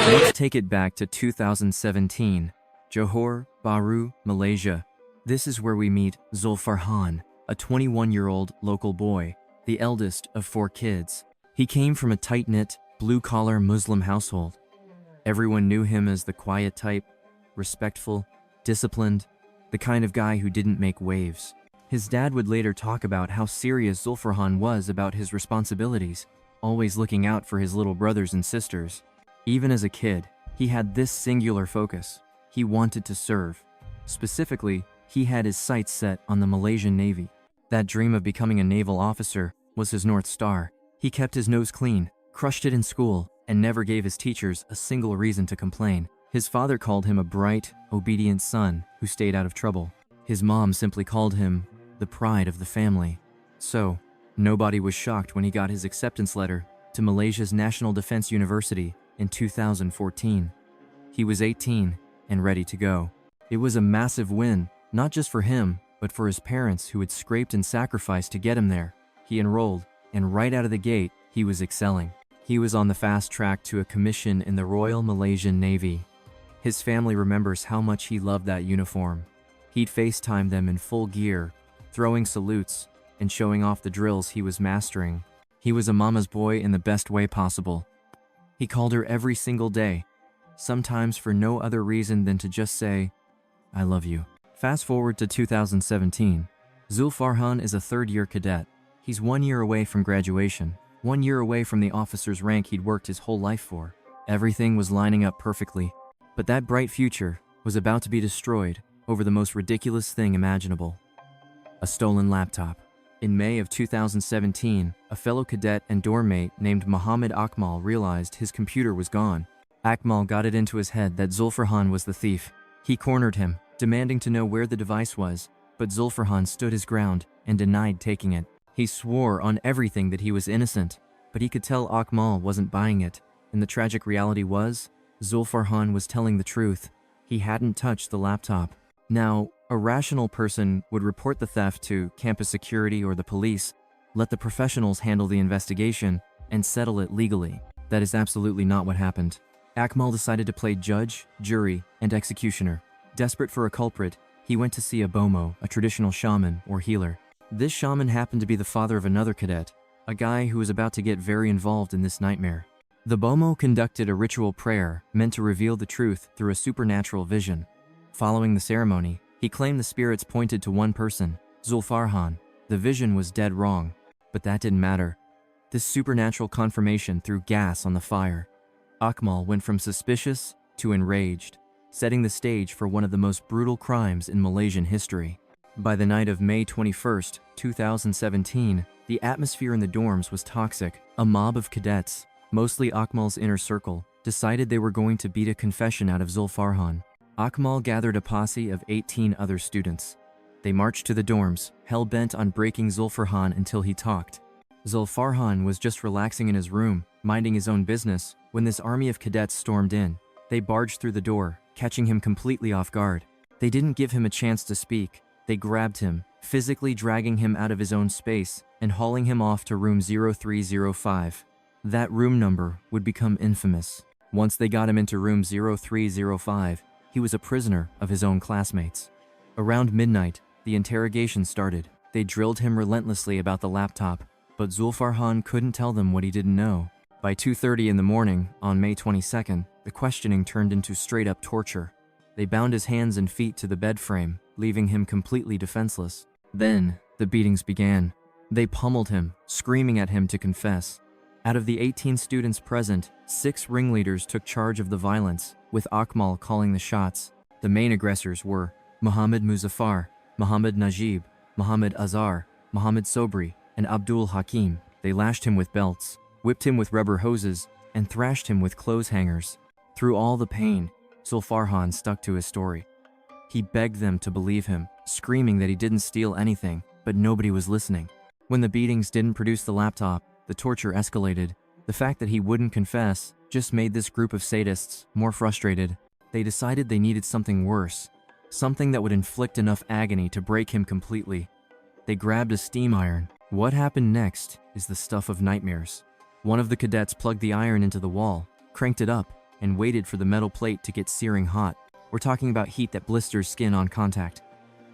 Let's take it back to 2017, Johor Bahru, Malaysia. This is where we meet Zulfarhan, a 21-year-old local boy, the eldest of 4 kids. He came from a tight-knit, blue-collar Muslim household. Everyone knew him as the quiet type, respectful, disciplined, the kind of guy who didn't make waves. His dad would later talk about how serious Zulfarhan was about his responsibilities, always looking out for his little brothers and sisters. Even as a kid, he had this singular focus. He wanted to serve. Specifically, he had his sights set on the Malaysian Navy. That dream of becoming a naval officer was his North Star. He kept his nose clean, crushed it in school, and never gave his teachers a single reason to complain. His father called him a bright, obedient son who stayed out of trouble. His mom simply called him the pride of the family. So, nobody was shocked when he got his acceptance letter to Malaysia's National Defense University in 2014. He was 18 and ready to go. It was a massive win, not just for him, but for his parents who had scraped and sacrificed to get him there. He enrolled, and right out of the gate, he was excelling. He was on the fast track to a commission in the Royal Malaysian Navy. His family remembers how much he loved that uniform. He'd FaceTime them in full gear, throwing salutes, and showing off the drills he was mastering. He was a mama's boy in the best way possible. He called her every single day, sometimes for no other reason than to just say, "I love you." Fast forward to 2017. Zulfarhan is a third-year cadet. He's 1 year away from graduation, 1 year away from the officer's rank he'd worked his whole life for. Everything was lining up perfectly, but that bright future was about to be destroyed over the most ridiculous thing imaginable: a stolen laptop. In May of 2017, a fellow cadet and dorm mate named Muhammad Akmal realized his computer was gone. Akmal got it into his head that Zulfarhan was the thief. He cornered him, demanding to know where the device was, but Zulfarhan stood his ground and denied taking it. He swore on everything that he was innocent, but he could tell Akmal wasn't buying it, and the tragic reality was, Zulfarhan was telling the truth. He hadn't touched the laptop. Now, a rational person would report the theft to campus security or the police, let the professionals handle the investigation, and settle it legally. That is absolutely not what happened. Akmal decided to play judge, jury, and executioner. Desperate for a culprit, he went to see a bomo, a traditional shaman or healer. This shaman happened to be the father of another cadet, a guy who was about to get very involved in this nightmare. The bomo conducted a ritual prayer meant to reveal the truth through a supernatural vision. Following the ceremony, he claimed the spirits pointed to one person, Zulfarhan. The vision was dead wrong, but that didn't matter. This supernatural confirmation threw gas on the fire. Akmal went from suspicious to enraged, setting the stage for one of the most brutal crimes in Malaysian history. By the night of May 21, 2017, the atmosphere in the dorms was toxic. A mob of cadets, mostly Akmal's inner circle, decided they were going to beat a confession out of Zulfarhan. Akmal gathered a posse of 18 other students. They marched to the dorms, hell-bent on breaking Zulfarhan until he talked. Zulfarhan was just relaxing in his room, minding his own business, when this army of cadets stormed in. They barged through the door, catching him completely off guard. They didn't give him a chance to speak. They grabbed him, physically dragging him out of his own space and hauling him off to room 0305. That room number would become infamous. Once they got him into room 0305, he was a prisoner of his own classmates. Around midnight, the interrogation started. They drilled him relentlessly about the laptop, but Zulfarhan couldn't tell them what he didn't know. By 2:30 in the morning, on May 22nd, the questioning turned into straight-up torture. They bound his hands and feet to the bed frame, leaving him completely defenseless. Then, the beatings began. They pummeled him, screaming at him to confess. Out of the 18 students present, 6 ringleaders took charge of the violence, with Akmal calling the shots. The main aggressors were Muhammad Muzaffar, Muhammad Najib, Muhammad Azhar, Muhammad Sobri, and Abdul Hakim. They lashed him with belts, whipped him with rubber hoses, and thrashed him with clothes hangers. Through all the pain, Zulfarhan stuck to his story. He begged them to believe him, screaming that he didn't steal anything, but nobody was listening. When the beatings didn't produce the laptop, the torture escalated. The fact that he wouldn't confess just made this group of sadists more frustrated. They decided they needed something worse, something that would inflict enough agony to break him completely. They grabbed a steam iron, What happened next is the stuff of nightmares. One of the cadets plugged the iron into the wall, cranked it up, and waited for the metal plate to get searing hot. We're talking about heat that blisters skin on contact.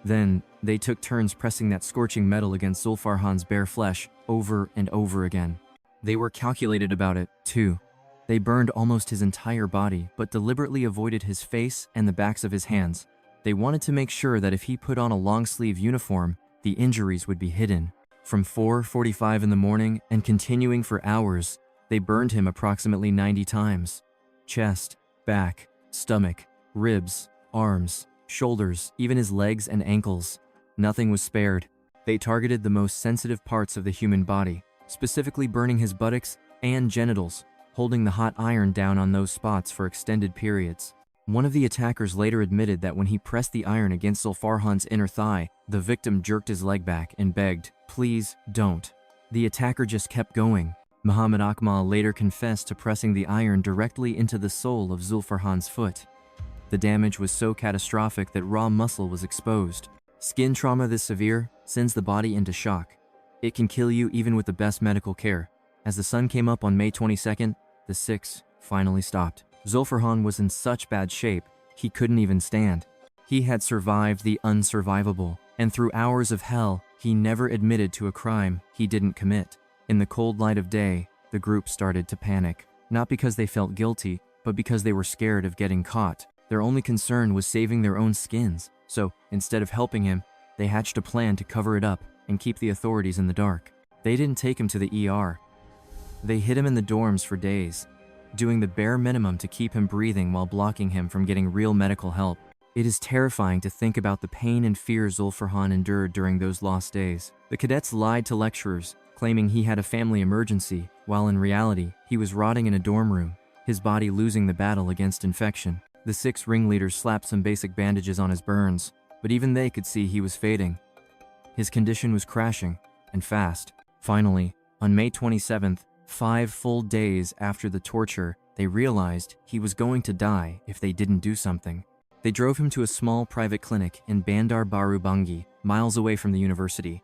Then, they took turns pressing that scorching metal against Zulfarhan's bare flesh over and over again. They were calculated about it, too. They burned almost his entire body, but deliberately avoided his face and the backs of his hands. They wanted to make sure that if he put on a long-sleeve uniform, the injuries would be hidden. From 4:45 in the morning and continuing for hours, they burned him approximately 90 times. Chest, back, stomach, ribs, arms, shoulders, even his legs and ankles. Nothing was spared. They targeted the most sensitive parts of the human body, specifically burning his buttocks and genitals, holding the hot iron down on those spots for extended periods. One of the attackers later admitted that when he pressed the iron against Zulfarhan's inner thigh, the victim jerked his leg back and begged, "Please, don't." The attacker just kept going. Muhammad Akmal later confessed to pressing the iron directly into the sole of Zulfarhan's foot. The damage was so catastrophic that raw muscle was exposed. Skin trauma this severe sends the body into shock. It can kill you even with the best medical care. As the sun came up on May 22nd, the six finally stopped. Zulfarhan was in such bad shape, he couldn't even stand. He had survived the unsurvivable, and through hours of hell, he never admitted to a crime he didn't commit. In the cold light of day, the group started to panic, not because they felt guilty, but because they were scared of getting caught. Their only concern was saving their own skins, so instead of helping him, they hatched a plan to cover it up and keep the authorities in the dark. They didn't take him to the ER. They hid him in the dorms for days, doing the bare minimum to keep him breathing while blocking him from getting real medical help. It is terrifying to think about the pain and fear Zulfarhan endured during those lost days. The cadets lied to lecturers, claiming he had a family emergency, while in reality, he was rotting in a dorm room, his body losing the battle against infection. The six ringleaders slapped some basic bandages on his burns, but even they could see he was fading. His condition was crashing, and fast. Finally, on May 27th, 5 full days after the torture, they realized he was going to die if they didn't do something. They drove him to a small private clinic in Bandar Baru Bangi, miles away from the university.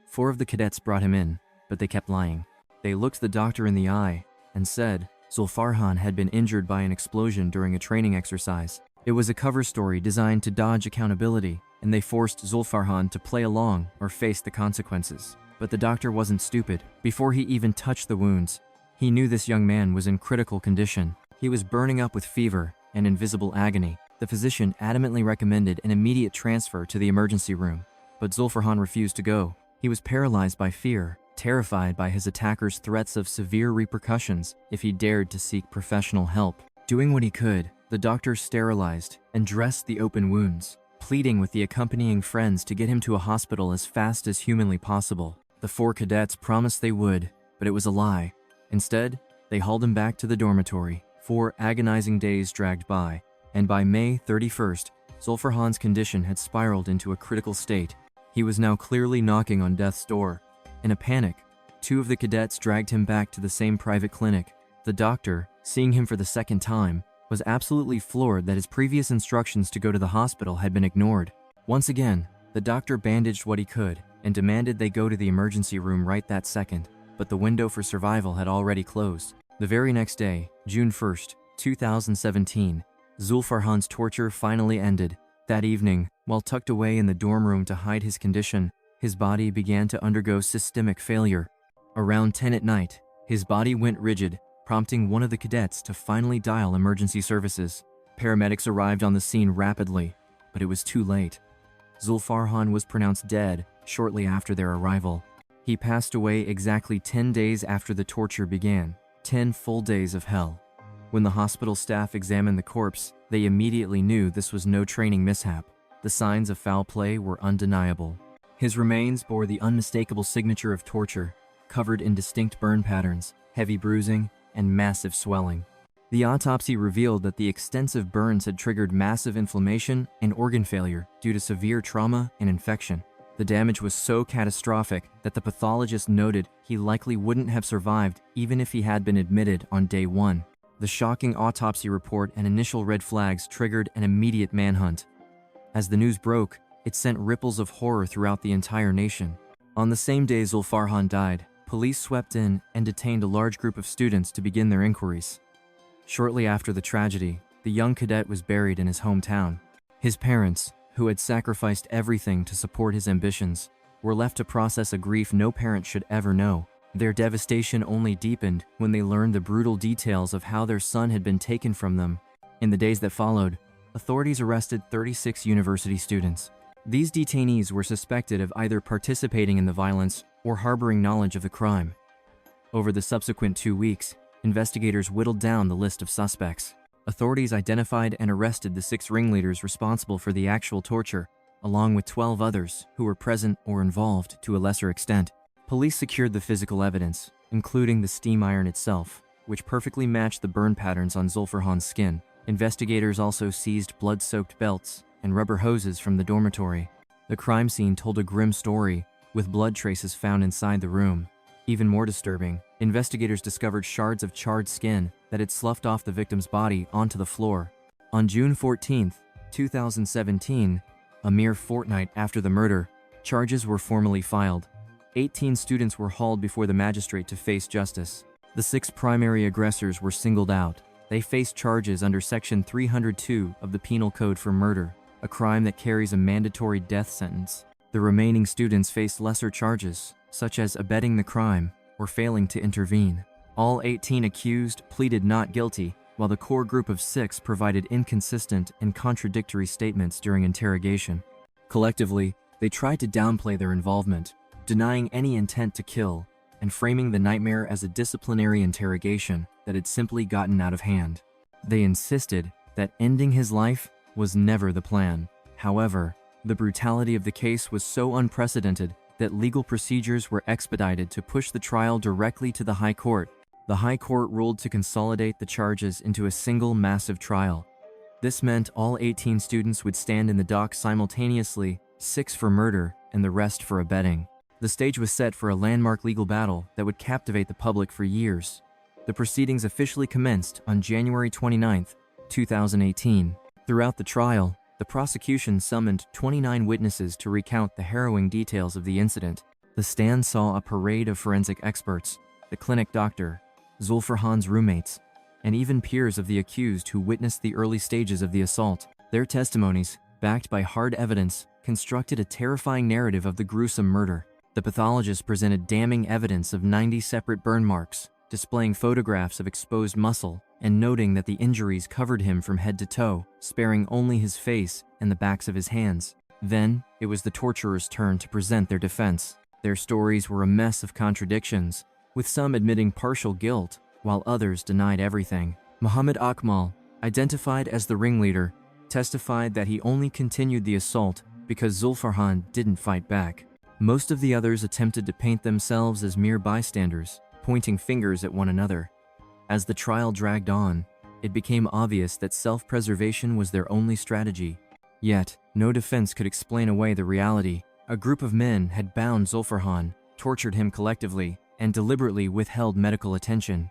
4 of the cadets brought him in, but they kept lying. They looked the doctor in the eye and said Zulfarhan had been injured by an explosion during a training exercise. It was a cover story designed to dodge accountability, and they forced Zulfarhan to play along or face the consequences. But the doctor wasn't stupid. Before he even touched the wounds, he knew this young man was in critical condition. He was burning up with fever and invisible agony. The physician adamantly recommended an immediate transfer to the emergency room, but Zulfarhan refused to go. He was paralyzed by fear, terrified by his attacker's threats of severe repercussions if he dared to seek professional help. Doing what he could, the doctor sterilized and dressed the open wounds, pleading with the accompanying friends to get him to a hospital as fast as humanly possible. The 4 cadets promised they would, but it was a lie. Instead, they hauled him back to the dormitory. 4 agonizing days dragged by, and by May 31st, Zulfarhan's condition had spiraled into a critical state. He was now clearly knocking on death's door. In a panic, 2 of the cadets dragged him back to the same private clinic. The doctor, seeing him for the second time, was absolutely floored that his previous instructions to go to the hospital had been ignored. Once again, the doctor bandaged what he could and demanded they go to the emergency room right that second, but the window for survival had already closed. The very next day, June 1st, 2017, Zulfarhan's torture finally ended. That evening, while tucked away in the dorm room to hide his condition, his body began to undergo systemic failure. Around 10 at night, his body went rigid, prompting one of the cadets to finally dial emergency services. Paramedics arrived on the scene rapidly, but it was too late. Zulfarhan was pronounced dead shortly after their arrival. He passed away exactly 10 days after the torture began. 10 full days of hell. When the hospital staff examined the corpse, they immediately knew this was no training mishap. The signs of foul play were undeniable. His remains bore the unmistakable signature of torture, covered in distinct burn patterns, heavy bruising, and massive swelling. The autopsy revealed that the extensive burns had triggered massive inflammation and organ failure due to severe trauma and infection. The damage was so catastrophic that the pathologist noted he likely wouldn't have survived even if he had been admitted on day 1. The shocking autopsy report and initial red flags triggered an immediate manhunt. As the news broke, it sent ripples of horror throughout the entire nation. On the same day Zulfarhan died, police swept in and detained a large group of students to begin their inquiries. Shortly after the tragedy, the young cadet was buried in his hometown. His parents, who had sacrificed everything to support his ambitions, were left to process a grief no parent should ever know. Their devastation only deepened when they learned the brutal details of how their son had been taken from them. In the days that followed, authorities arrested 36 university students. These detainees were suspected of either participating in the violence or harboring knowledge of the crime. Over the subsequent 2 weeks, investigators whittled down the list of suspects. Authorities identified and arrested the 6 ringleaders responsible for the actual torture, along with 12 others who were present or involved to a lesser extent. Police secured the physical evidence, including the steam iron itself, which perfectly matched the burn patterns on Zulfarhan's skin. Investigators also seized blood-soaked belts and rubber hoses from the dormitory. The crime scene told a grim story, with blood traces found inside the room. Even more disturbing, investigators discovered shards of charred skin that had sloughed off the victim's body onto the floor. On June 14, 2017, a mere fortnight after the murder, charges were formally filed. 18 students were hauled before the magistrate to face justice. The 6 primary aggressors were singled out. They faced charges under Section 302 of the Penal Code for murder, a crime that carries a mandatory death sentence. The remaining students faced lesser charges, such as abetting the crime or failing to intervene. All 18 accused pleaded not guilty, while the core group of 6 provided inconsistent and contradictory statements during interrogation. Collectively, they tried to downplay their involvement, denying any intent to kill, and framing the nightmare as a disciplinary interrogation that had simply gotten out of hand. They insisted that ending his life was never the plan. However, the brutality of the case was so unprecedented that legal procedures were expedited to push the trial directly to the High Court. The High Court ruled to consolidate the charges into a single massive trial. This meant all 18 students would stand in the dock simultaneously, 6 for murder and the rest for abetting. The stage was set for a landmark legal battle that would captivate the public for years. The proceedings officially commenced on January 29, 2018. Throughout the trial, the prosecution summoned 29 witnesses to recount the harrowing details of the incident. The stand saw a parade of forensic experts, the clinic doctor, Zulfarhan's roommates, and even peers of the accused who witnessed the early stages of the assault. Their testimonies, backed by hard evidence, constructed a terrifying narrative of the gruesome murder. The pathologist presented damning evidence of 90 separate burn marks, displaying photographs of exposed muscle and noting that the injuries covered him from head to toe, sparing only his face and the backs of his hands. Then, it was the torturers' turn to present their defense. Their stories were a mess of contradictions, with some admitting partial guilt, while others denied everything. Muhammad Akmal, identified as the ringleader, testified that he only continued the assault because Zulfarhan didn't fight back. Most of the others attempted to paint themselves as mere bystanders, pointing fingers at one another. As the trial dragged on, it became obvious that self-preservation was their only strategy. Yet, no defense could explain away the reality. A group of men had bound Zulfarhan, tortured him collectively, and deliberately withheld medical attention.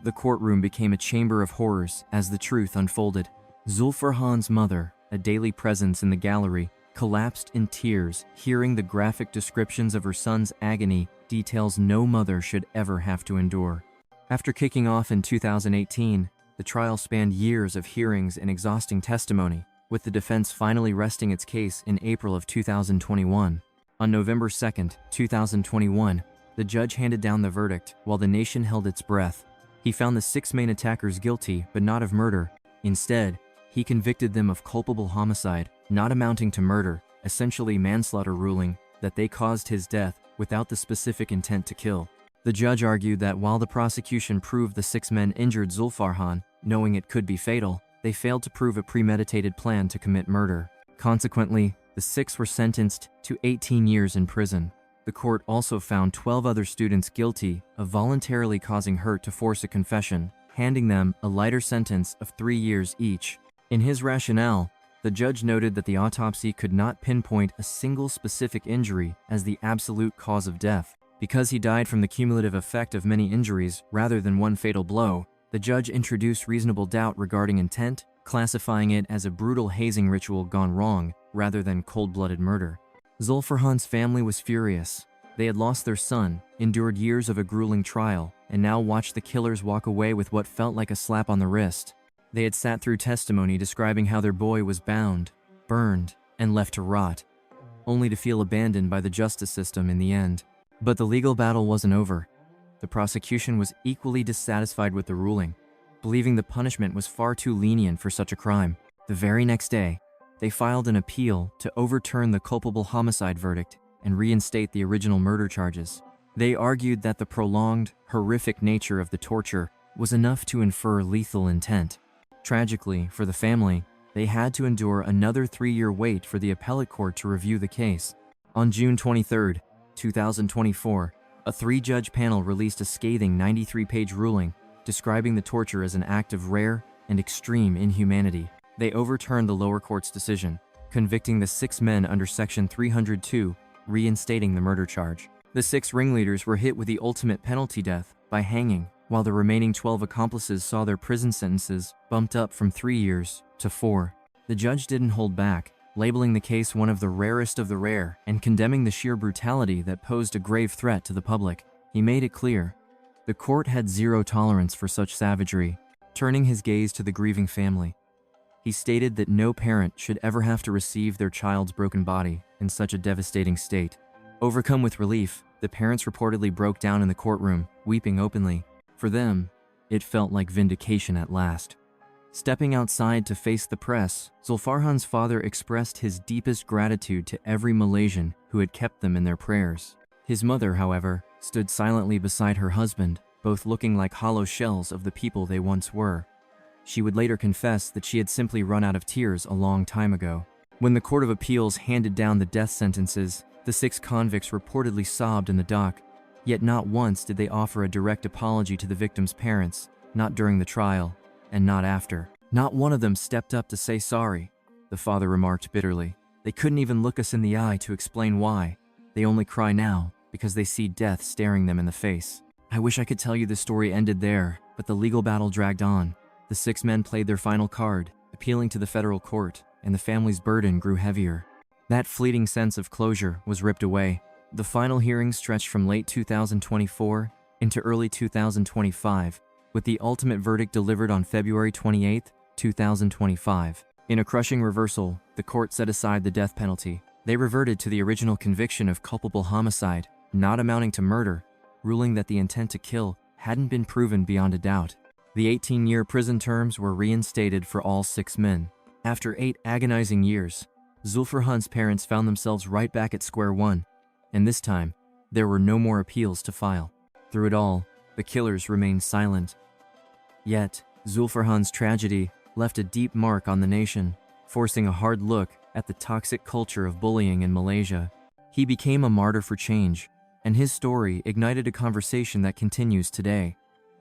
The courtroom became a chamber of horrors as the truth unfolded. Zulfarhan's mother, a daily presence in the gallery, collapsed in tears, hearing the graphic descriptions of her son's agony, details no mother should ever have to endure. After kicking off in 2018, the trial spanned years of hearings and exhausting testimony, with the defense finally resting its case in April of 2021. On November 2, 2021, the judge handed down the verdict while the nation held its breath. He found the 6 main attackers guilty, but not of murder. Instead, he convicted them of culpable homicide, not amounting to murder, essentially manslaughter, ruling that they caused his death without the specific intent to kill. The judge argued that while the prosecution proved the 6 men injured Zulfarhan, knowing it could be fatal, they failed to prove a premeditated plan to commit murder. Consequently, the 6 were sentenced to 18 years in prison. The court also found 12 other students guilty of voluntarily causing hurt to force a confession, handing them a lighter sentence of 3 years each. In his rationale, the judge noted that the autopsy could not pinpoint a single specific injury as the absolute cause of death. Because he died from the cumulative effect of many injuries rather than one fatal blow, the judge introduced reasonable doubt regarding intent, classifying it as a brutal hazing ritual gone wrong rather than cold-blooded murder. Zulfarhan's family was furious. They had lost their son, endured years of a grueling trial, and now watched the killers walk away with what felt like a slap on the wrist. They had sat through testimony describing how their boy was bound, burned, and left to rot, only to feel abandoned by the justice system in the end. But the legal battle wasn't over. The prosecution was equally dissatisfied with the ruling, believing the punishment was far too lenient for such a crime. The very next day, they filed an appeal to overturn the culpable homicide verdict and reinstate the original murder charges. They argued that the prolonged, horrific nature of the torture was enough to infer lethal intent. Tragically, for the family, they had to endure another 3-year wait for the appellate court to review the case. On June 23, 2024, a 3-judge panel released a scathing 93-page ruling describing the torture as an act of rare and extreme inhumanity. They overturned the lower court's decision, convicting the 6 men under Section 302, reinstating the murder charge. The 6 ringleaders were hit with the ultimate penalty, death by hanging, while the remaining 12 accomplices saw their prison sentences bumped up from 3 years to 4. The judge didn't hold back, labeling the case one of the rarest of the rare and condemning the sheer brutality that posed a grave threat to the public. He made it clear, the court had zero tolerance for such savagery. Turning his gaze to the grieving family, he stated that no parent should ever have to receive their child's broken body in such a devastating state. Overcome with relief, the parents reportedly broke down in the courtroom, weeping openly. For them, it felt like vindication at last. Stepping outside to face the press, Zulfarhan's father expressed his deepest gratitude to every Malaysian who had kept them in their prayers. His mother, however, stood silently beside her husband, both looking like hollow shells of the people they once were. She would later confess that she had simply run out of tears a long time ago. When the Court of Appeals handed down the death sentences, the 6 convicts reportedly sobbed in the dock, yet not once did they offer a direct apology to the victims' parents, not during the trial, and not after. Not one of them stepped up to say sorry, the father remarked bitterly. They couldn't even look us in the eye to explain why. They only cry now because they see death staring them in the face. I wish I could tell you the story ended there, but the legal battle dragged on. The 6 men played their final card, appealing to the federal court, and the family's burden grew heavier. That fleeting sense of closure was ripped away. The final hearing stretched from late 2024 into early 2025, with the ultimate verdict delivered on February 28, 2025. In a crushing reversal, the court set aside the death penalty. They reverted to the original conviction of culpable homicide, not amounting to murder, ruling that the intent to kill hadn't been proven beyond a doubt. The 18-year prison terms were reinstated for all 6 men. After 8 agonizing years, Zulfarhan's parents found themselves right back at square one, and this time, there were no more appeals to file. Through it all, the killers remained silent. Yet, Zulfarhan's tragedy left a deep mark on the nation, forcing a hard look at the toxic culture of bullying in Malaysia. He became a martyr for change, and his story ignited a conversation that continues today.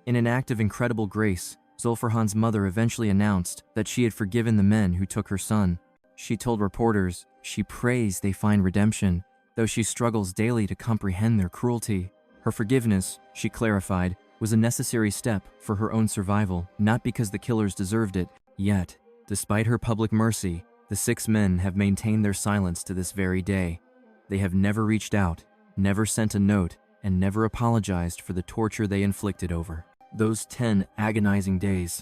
In an act of incredible grace, Zulfarhan's mother eventually announced that she had forgiven the men who took her son. She told reporters she prays they find redemption, though she struggles daily to comprehend their cruelty. Her forgiveness, she clarified, was a necessary step for her own survival, not because the killers deserved it. Yet, despite her public mercy, the 6 men have maintained their silence to this very day. They have never reached out, never sent a note, and never apologized for the torture they inflicted over those 10 agonizing days.